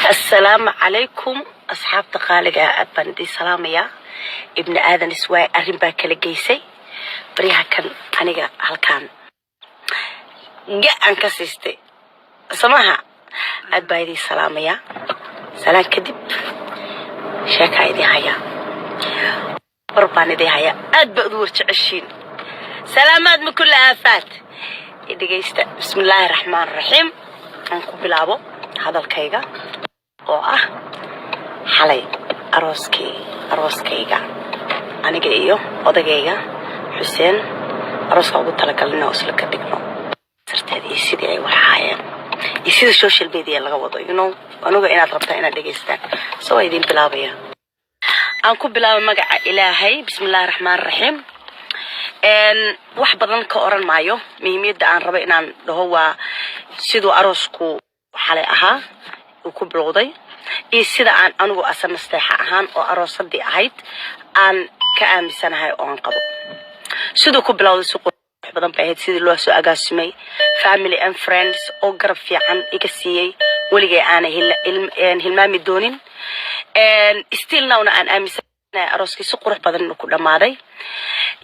السلام عليكم أصحاب تقالقة أبندي سلامية ابن آذن سواي أرنبا كالجيسي بريها كان أنيقا هالكان جاء أنكسيستي سماها أدبايدي سلامية سلام كدب شاكاي دي هيا برباني دي هيا أدبقدور تعشين سلامات من كل آفات إدي جيستا بسم الله الرحمن الرحيم أنكو بلابو هذا الكيغا oo xalay arooskayga aniga iyo odagayga Xuseen arooska ugu talagalnaa oo isla ka dhigno sarteedii sidii ay wax haayeen sida social media laga wado anuga inaad rabtaa inaad dhageystaan soo idin bilaabaya aan ku bilaabo magaca Ilaahay bismillaahir rahmaanir rahiim wax badan ka oran maayo muhiimada aan rabo inaan dhaho waa sidoo aroosku xalay ahaa ku bilowday sida aan anigu asan nasteexa ahaan oo aroosadii ahayd aan ka aamisanahay oo aan qabo sidoo ku bilowday si qurux badan bay ahayd sidii loo soo agaasimay family and friends oo garab fiican iga siiyay waligay aan hilmaami doonin still now aan aamisanahay arooskii si qurux badan ku dhamaaday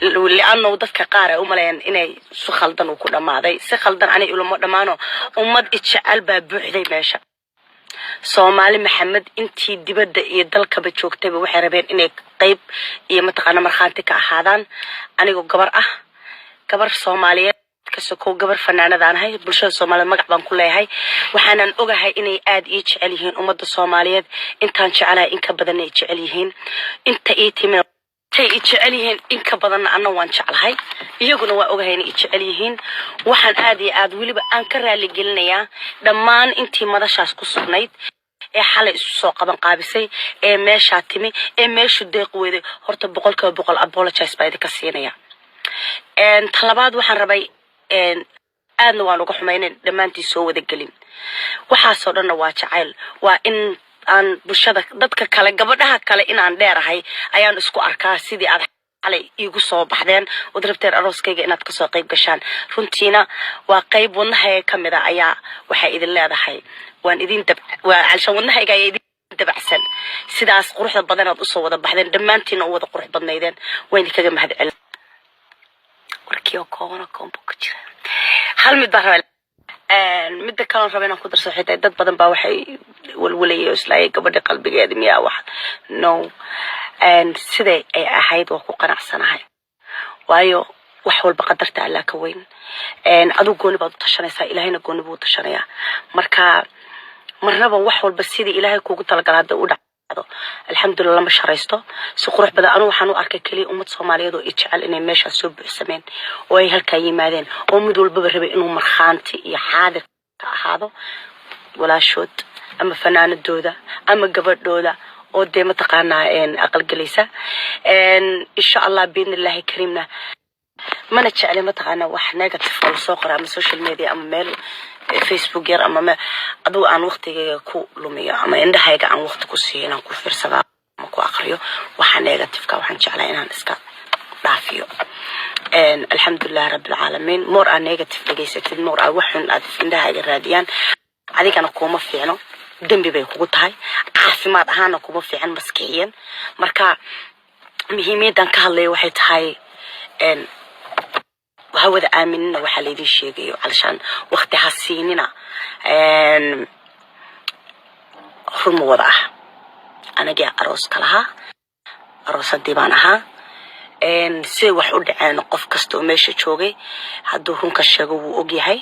لأنه dadka qaar ay u maleeyaan inay si khaldan ku dhamaaday si khaldan anay ulama dhamaano ummad jecel baa buuxday meesha Soomaali Maxamed intii dibadda iyo dalkaba joogtay waxay rabeen inay qayb iyo mataqaana marxaanti ka ahaadaan anigu gabar Soomaaliyeed ka soo gabar fanaanadaan ahay bulshada Soomaaliyeed magac baan ku leeyahay waxaanan ogahay inay aad ii jecel yihiin ummadda Soomaaliyeed intaan jecelahay in ka badan ay jecel yihiin inta ii timid tay jecel yihiin in ka badan anna waan jecelahay iyaguna waa ogahay inay jecel yihiin waxaan aad iyo aad waliba aan ka raali gelinayaa dhammaan intii madashaas ku sugnayd ee xalay isu soo qaban qaabisay ee meesha timi ee meeshu deeq weeday horta 100% apologize baa idinka siinaya talabaad waxaan rabay aadna waan uga xumaynay dhammaantii soo wada gelin waxaasoo dhanna waa jacayl waa in aan bulshada dadka kale gabadhaha kale inaan dheerahay ayaan isku arkaa sidii aad xalay igu soo baxdeen oo darabteer arooskayga inaad ka soo qayb gashaan runtiina waa qayb wadnahay kamid ah ayaa waxa idin leedahay waan idin waa alshan wadnahayga ay idin dabacsan sidaas quruxda badan aad u soo wada baxdeen dhammaantiin oo wada qurux badnaydeen waan idinkaga mahadcelin warkiyo koona kombo ku jira hal mid baa rabay midda kale rabeen ku darso xitaa dad badan baa waxay walwalayo islaay gabadha qalbigeeda miyaa wax no sidee ay ahayd oo ku qanacsanahay waayo wax walba qadarta Allah ka weyn adu gooni baad u tashanaysaa ilaahayna gooni buu u tashanayaa marka marnaba wax walba sidii ilaahay kuugu talagalay hada u dhacdo alxamdulillah ma sharaysto si qurux badan anu waxaan u arkay kaliya ummad Soomaaliyeed oo jecel inay meesha soo buuxsameen oo ay halka yimaadeen oo mid walba rabay inuu marxaanti iyo xaadir ka ahaado walaashood ama fanaanadooda ama gabadhooda oo de mataqaanaa aqal galaysa insha Allah biidnillaahi kariimna mana jecel mataqaanaa wax negative oo soo qora ama social media ama meel Facebook yar ama adu aan waqtigayga ku lumiyo ama indhahayga aan waqti ku siiyay ku fiirsada ama ku aqriyo waxa negative ka waxaan jeclahay inaan iska dhaafiyo alxamdulillah rabbil alamin more aan negative dhageysatid more aan waxun aad indhahayga raadiyaan adigana kuma fiicno dambi bay kugu tahay caafimaad ahaan kuma fiican maskixiyan marka muhiimadan ka hadlayo waxay tahay hawada aaminina waxa la idin sheegayo alshan waqti hasiinina rumo wada ah anaga aroos kalaha aroosadii baan ahaa si wax u dhaceen qof kasto meesha joogay haduu runka sheego wuu og yahay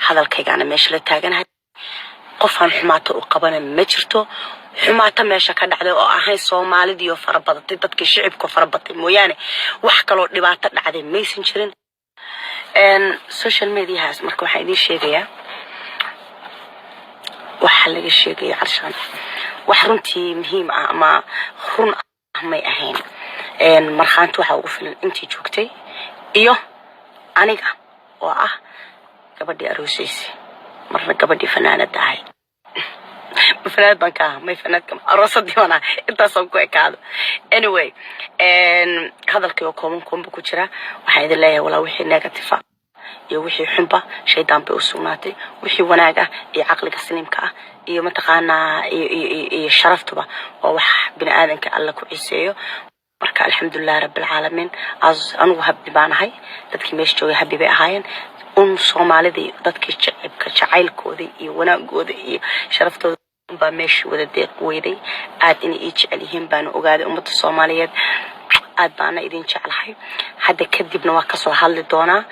hadalkaygana meesha la taaganahay qofan xumaato u qaban ma jirto xumaata meesha ka dhacday oo ahay Soomaalida iyo farabadatay dadkii shicibka farabatay mooyaane wax kale oo dhibaato dhacday maysan jirin social media has marka waxa idin sheegaya waxa laga sheegay carshan wax runtii muhiim ah ama run may ahayn marxaantu waxa ugu filan intii joogtay iyo aniga oo ah gabadhii aroosaysi marna gabadhii fanaanada ahayd فناد بنكا ما فناد كم أرصد يوانا إنت صنكوا كذا anyway هذا الكيو كوم بكتيرة وحيد الله ولا وحي نيجاتيفا iyo wixii xunba shaydaan bay u sugnaatay wixii wanaag ah iyo caqliga saliimka ah iyo mataqaanaa iyo sharaftuba waa wax bini aadanka alla ku ciiseeyo marka alxamdulilah rabbil caalamiin anigu habbi baan ahay dadkii meesha joogay habbi bay ahaayeen soomaalidii dadkii jacaylkooda iyo wanaagooda iyo sharaftooda baa meesha wada deeq weyday aad inay ii jecel yihiin baan ogaaday ummadda Soomaaliyeed aad baana idin jeclahay hadda kadibna waa ka soo hadli doonaa